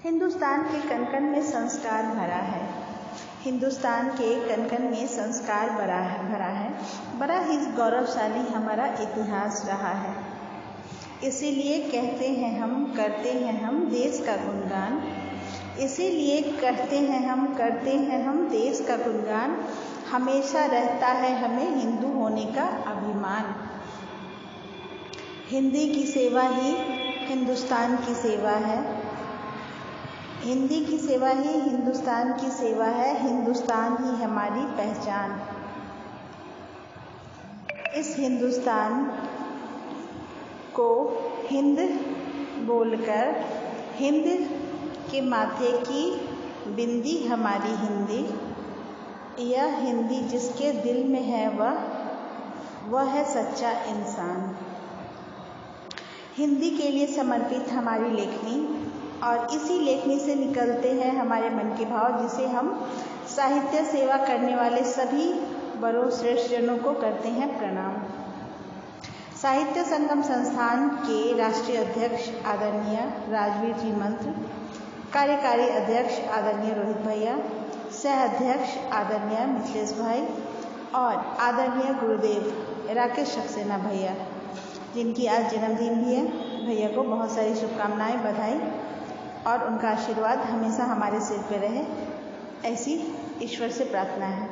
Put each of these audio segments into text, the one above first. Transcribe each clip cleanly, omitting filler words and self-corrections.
हिंदुस्तान के कण-कण में संस्कार भरा है। हिंदुस्तान के कण-कण में संस्कार भरा है। बड़ा ही गौरवशाली हमारा इतिहास रहा है। इसीलिए कहते हैं हम, करते हैं हम देश का गुणगान। इसीलिए कहते हैं हम, करते हैं हम देश का गुणगान। हमेशा रहता है हमें हिंदू होने का अभिमान। हिंदी की सेवा ही हिंदुस्तान की सेवा है। हिंदी की सेवा ही हिंदुस्तान की सेवा है। हिंदुस्तान ही हमारी पहचान। इस हिंदुस्तान को हिंद बोलकर, हिंद के माथे की बिंदी हमारी हिंदी। यह हिंदी जिसके दिल में है वह है सच्चा इंसान। हिंदी के लिए समर्पित हमारी लेखनी, और इसी लेखनी से निकलते हैं हमारे मन के भाव, जिसे हम साहित्य सेवा करने वाले सभी बड़ों श्रेष्ठ जनों को करते हैं प्रणाम। साहित्य संगम संस्थान के राष्ट्रीय अध्यक्ष आदरणीय राजवीर जी मंत्र, कार्यकारी अध्यक्ष आदरणीय रोहित भैया, सह अध्यक्ष आदरणीय मिथिलेश भाई और आदरणीय गुरुदेव राकेश सक्सेना भैया, जिनकी आज जन्मदिन भी है। भैया को बहुत सारी शुभकामनाएं, बधाई और उनका आशीर्वाद हमेशा हमारे सिर पे रहे, ऐसी ईश्वर से प्रार्थना है।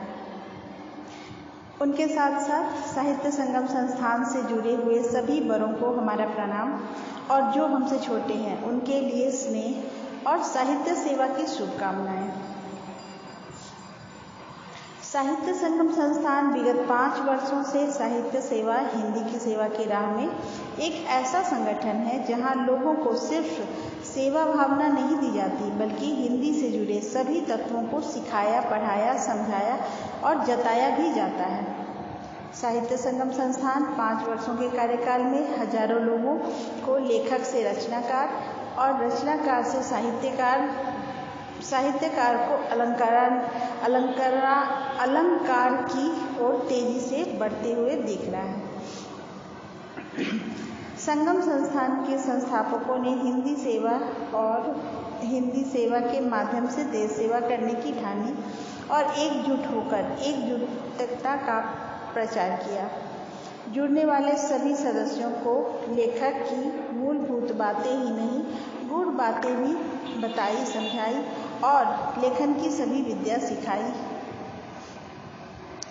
उनके साथ साथ साहित्य संगम संस्थान से जुड़े हुए सभी बड़ों को हमारा प्रणाम, और जो हमसे छोटे हैं उनके लिए स्नेह और साहित्य सेवा की शुभकामनाएं। साहित्य संगम संस्थान विगत 5 वर्षों से साहित्य सेवा, हिंदी की सेवा की राह में एक ऐसा संगठन है जहां लोगों को सिर्फ सेवा भावना नहीं दी जाती, बल्कि हिंदी से जुड़े सभी तत्वों को सिखाया, पढ़ाया, समझाया और जताया भी जाता है। साहित्य संगम संस्थान 5 वर्षों के कार्यकाल में हजारों लोगों को लेखक से रचनाकार और रचनाकार से साहित्यकार को अलंकार की ओर तेजी से बढ़ते हुए देख रहा है। संगम संस्थान के संस्थापकों ने हिंदी सेवा और हिंदी सेवा के माध्यम से देश सेवा करने की ठानी और एकजुट होकर एकजुटता का प्रचार किया। जुड़ने वाले सभी सदस्यों को लेखक की मूलभूत बातें ही नहीं, गूढ़ बातें भी बताई, समझाई और लेखन की सभी विद्या सिखाई।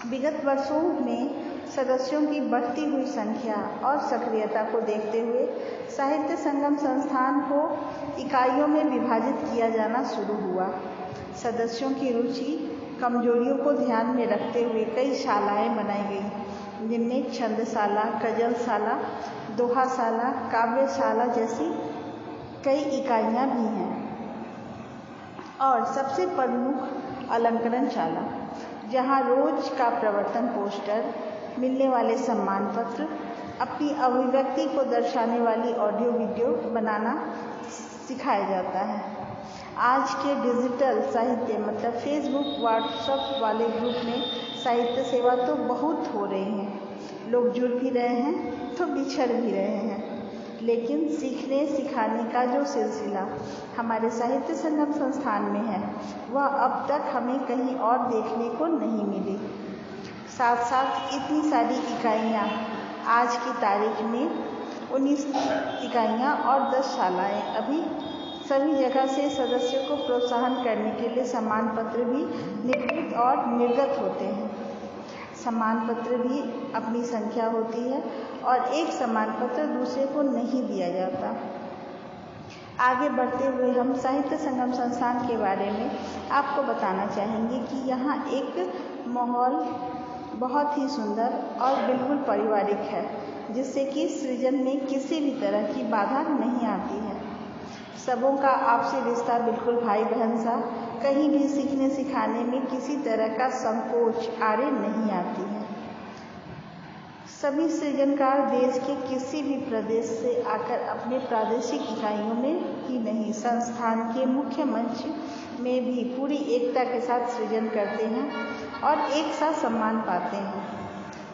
विगत वर्षों में सदस्यों की बढ़ती हुई संख्या और सक्रियता को देखते हुए साहित्य संगम संस्थान को इकाइयों में विभाजित किया जाना शुरू हुआ। सदस्यों की रुचि, कमजोरियों को ध्यान में रखते हुए कई शालाएं बनाई गई, जिनमें छंदशाला, गजलशाला, दोहाशाला, काव्यशाला जैसी कई इकाइयां भी हैं। और सबसे प्रमुख अलंकरणशाला, जहां रोज का प्रवर्तन पोस्टर, मिलने वाले सम्मान पत्र, अपनी अभिव्यक्ति को दर्शाने वाली ऑडियो वीडियो बनाना सिखाया जाता है। आज के डिजिटल साहित्य मतलब फेसबुक, व्हाट्सएप वाले ग्रुप में साहित्य सेवा तो बहुत हो रही है। लोग जुड़ भी रहे हैं तो बिछड़ भी रहे हैं, लेकिन सीखने सिखाने का जो सिलसिला हमारे साहित्य संगम संस्थान में है, वह अब तक हमें कहीं और देखने को नहीं मिली। साथ साथ इतनी सारी इकाइयाँ, आज की तारीख में 19 इकाइयाँ और 10 शालाएँ अभी सभी जगह से सदस्यों को प्रोत्साहन करने के लिए सम्मान पत्र भी निर्मित और निर्गत होते हैं। सम्मान पत्र भी अपनी संख्या होती है और एक सम्मान पत्र दूसरे को नहीं दिया जाता। आगे बढ़ते हुए हम साहित्य संगम संस्थान के बारे में आपको बताना चाहेंगे कि यहाँ एक माहौल बहुत ही सुंदर और बिल्कुल पारिवारिक है, जिससे कि सृजन में किसी भी तरह की बाधा नहीं आती है। सबों का आपसी रिश्ता बिल्कुल भाई बहन सा, कहीं भी सीखने सिखाने में किसी तरह का संकोच आड़े नहीं आती है। सभी सृजनकार देश के किसी भी प्रदेश से आकर अपने प्रादेशिक इकाइयों में ही नहीं, संस्थान के मुख्य मंच में भी पूरी एकता के साथ सृजन करते हैं और एक साथ सम्मान पाते हैं।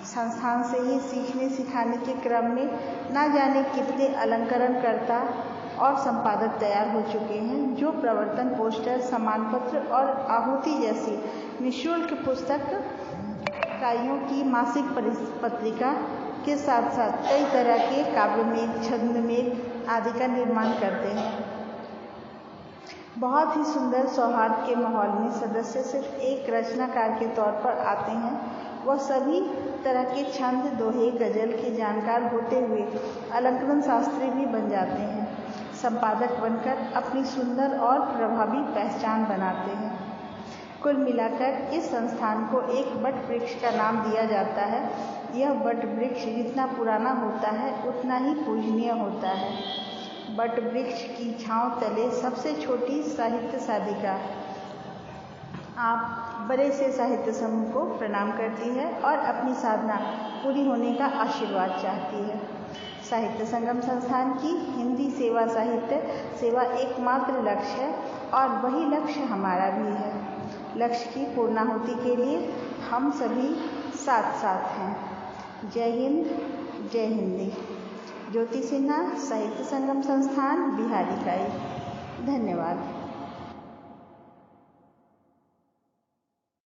संस्थान से ही सीखने सिखाने के क्रम में ना जाने कितने अलंकरणकर्ता और संपादक तैयार हो चुके हैं, जो प्रवर्तन पोस्टर, सम्मान पत्र और आहुति जैसी निःशुल्क पुस्तक इकाइयों की मासिक पत्रिका के साथ साथ कई तरह के काव्यमेघ, छंदमेघ आदि का निर्माण करते हैं। बहुत ही सुंदर सौहार्द के माहौल में सदस्य सिर्फ एक रचनाकार के तौर पर आते हैं। वह सभी तरह के छंद, दोहे, गजल के जानकार होते हुए अलंकरण शास्त्री भी बन जाते हैं। संपादक बनकर अपनी सुंदर और प्रभावी पहचान बनाते हैं। कुल मिलाकर इस संस्थान को एक वट वृक्ष का नाम दिया जाता है। यह वट वृक्ष जितना पुराना होता है उतना ही पूजनीय होता है। वट वृक्ष की छांव तले सबसे छोटी साहित्य साधिका आप बड़े से साहित्य समूह को प्रणाम करती है और अपनी साधना पूरी होने का आशीर्वाद चाहती है। साहित्य संगम संस्थान की हिंदी सेवा साहित्य सेवा एकमात्र लक्ष्य है और वही लक्ष्य हमारा भी है। लक्ष्य की पूर्णाहुति के लिए हम सभी साथ साथ हैं। जय हिंद, जय हिंदी। ज्योति सिन्हा, साहित्य संगम संस्थान, बिहार इकाई। धन्यवाद।